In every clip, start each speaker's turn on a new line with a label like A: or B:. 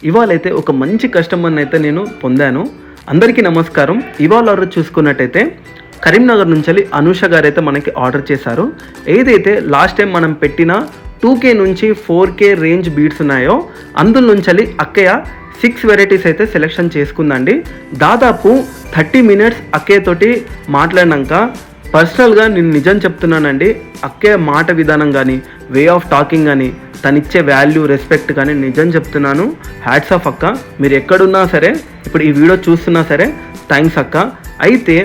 A: ఇవాళైతే ఒక మంచి కస్టమర్ని అయితే నేను పొందాను. అందరికీ నమస్కారం. ఇవాళ ఆర్డర్ చూసుకున్నట్టయితే కరీంనగర్ నుంచి అనూష గారు అయితే మనకి ఆర్డర్ చేశారు. ఏదైతే లాస్ట్ టైం మనం పెట్టిన 2K నుంచి 4K రేంజ్ బీడ్స్ ఉన్నాయో అందులో నుంచి అక్కయ్య 6 వెరైటీస్ అయితే సెలెక్షన్ చేసుకుందండి. దాదాపు 30 మినిట్స్ అక్కయ్య తోటి మాట్లాడినాక పర్సనల్గా నేను నిజం చెప్తున్నానండి, అక్కయ్య మాట విధానం కానీ, వే ఆఫ్ టాకింగ్ కానీ, తనిచ్చే వాల్యూ, రెస్పెక్ట్ కానీ నిజం చెప్తున్నాను. హ్యాట్స్ ఆఫ్ అక్క. మీరు ఎక్కడున్నా సరే, ఇప్పుడు ఈ వీడియో చూస్తున్నా సరే థ్యాంక్స్ అక్క. అయితే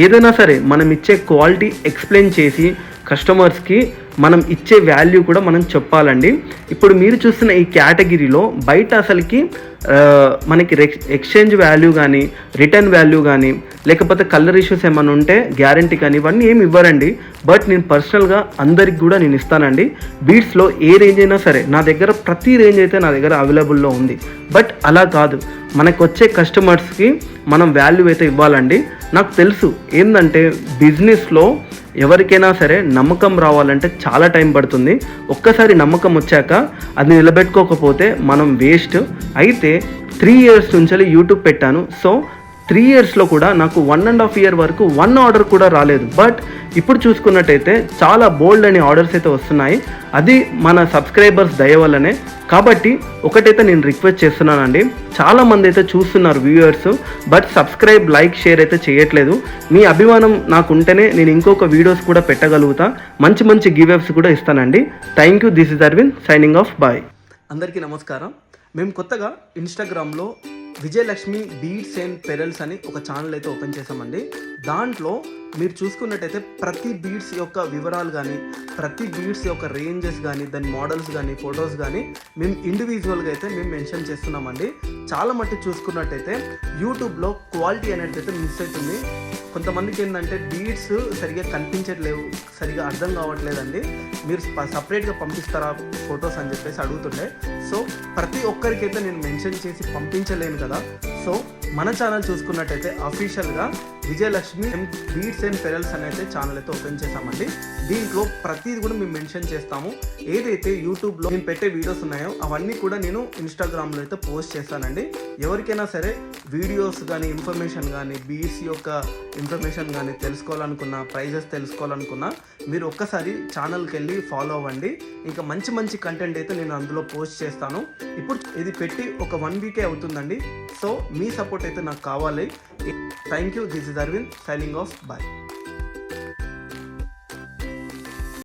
A: ఏదైనా సరే మనం ఇచ్చే క్వాలిటీ ఎక్స్ప్లెయిన్ చేసి కస్టమర్స్కి మనం ఇచ్చే వాల్యూ కూడా మనం చెప్పాలండి. ఇప్పుడు మీరు చూస్తున్న ఈ కేటగిరీలో బయట అసలుకి మనకి ఎక్స్చేంజ్ వాల్యూ కానీ, రిటర్న్ వాల్యూ కానీ, లేకపోతే కలర్ ఇష్యూస్ ఏమైనా ఉంటే గ్యారంటీ కానీ ఇవన్నీ ఏమి ఇవ్వరండి. బట్ నేను పర్సనల్గా అందరికి కూడా నేను ఇస్తానండి. బీడ్స్లో ఏ రేంజ్ అయినా సరే నా దగ్గర ప్రతి రేంజ్ అయితే నా దగ్గర అవైలబుల్లో ఉంది. బట్ అలా కాదు, మనకు వచ్చే కస్టమర్స్కి మనం వాల్యూ అయితే ఇవ్వాలండి. నాకు తెలుసు ఏంటంటే బిజినెస్లో ఎవరికైనా సరే నమ్మకం రావాలంటే చాలా టైం పడుతుంది. ఒక్కసారి నమ్మకం వచ్చాక అది నిలబెట్టుకోకపోతే మనం వేస్ట్. అయితే 3 ఇయర్స్ నుంచి యూట్యూబ్ పెట్టాను. సో 3 ఇయర్స్లో కూడా నాకు 1.5 ఇయర్ వరకు 1 ఆర్డర్ కూడా రాలేదు. బట్ ఇప్పుడు చూసుకున్నట్టయితే చాలా బోల్డ్ అనే ఆర్డర్స్ అయితే వస్తున్నాయి. అది మన సబ్స్క్రైబర్స్ దయ వల్లనే. కాబట్టి ఒకటైతే నేను రిక్వెస్ట్ చేస్తున్నానండి, చాలామంది అయితే చూస్తున్నారు viewers, but subscribe, like, share అయితే చేయట్లేదు. మీ అభిమానం నాకు ఉంటేనే నేను ఇంకొక వీడియోస్ కూడా పెట్టగలుగుతా, మంచి మంచి గివ్అప్స్ కూడా ఇస్తానండి. Thank you. This is Aravind signing off. Bye. అందరికీ నమస్కారం. మేము కొత్తగా ఇన్స్టాగ్రామ్లో విజయలక్ష్మి బీడ్స్ అండ్ పెరల్స్ అని ఒక ఛానల్ అయితే ఓపెన్ చేసామండి. దాంట్లో మీరు చూసుకున్నట్టయితే ప్రతి బీడ్స్ యొక్క వివరాలు కానీ, ప్రతి బీడ్స్ యొక్క రేంజెస్ కానీ, దాని మోడల్స్ కానీ, ఫొటోస్ కానీ మేము ఇండివిజువల్గా అయితే మేము మెన్షన్ చేస్తున్నామండి. చాలా మట్టి చూసుకున్నట్టయితే యూట్యూబ్లో క్వాలిటీ అనేది అయితే మిస్ అవుతుంది. కొంతమందికి ఏంటంటే బీడ్స్ సరిగా కనిపించట్లేవు, సరిగా అర్థం కావట్లేదండి, మీరు సపరేట్గా పంపిస్తారా ఫొటోస్ అని చెప్పేసి అడుగుతుండే. సో ప్రతి ఒక్కరికైతే నేను మెన్షన్ చేసి పంపించలేను కదా. సో మన ఛానల్ చూసుకున్నట్టయితే అఫీషియల్గా విజయలక్ష్మి బీడ్స్ అండ్ పెరల్స్ అనేది ఛానల్ అయితే ఓపెన్ చేసామండి. దీంట్లో ప్రతిది కూడా మేము మెన్షన్ చేస్తాము. ఏదైతే యూట్యూబ్లో నేను పెట్టే వీడియోస్ ఉన్నాయో అవన్నీ కూడా నేను ఇన్స్టాగ్రామ్లో అయితే పోస్ట్ చేస్తానండి. ఎవరికైనా సరే వీడియోస్ కానీ, ఇన్ఫర్మేషన్ కానీ, బీడ్స్ యొక్క ఇన్ఫర్మేషన్ కానీ తెలుసుకోవాలనుకున్నా, ప్రైజెస్ తెలుసుకోవాలనుకున్నా మీరు ఒక్కసారి ఛానల్కి వెళ్ళి ఫాలో అవ్వండి. ఇంకా మంచి మంచి కంటెంట్ అయితే నేను అందులో పోస్ట్ చేస్తాను. ఇప్పుడు ఇది పెట్టి ఒక 1 వీకే అవుతుందండి. సో మీ సపోర్ట్ అయితే నాకు కావాలి. Thank you. This is Aravind signing off. Bye.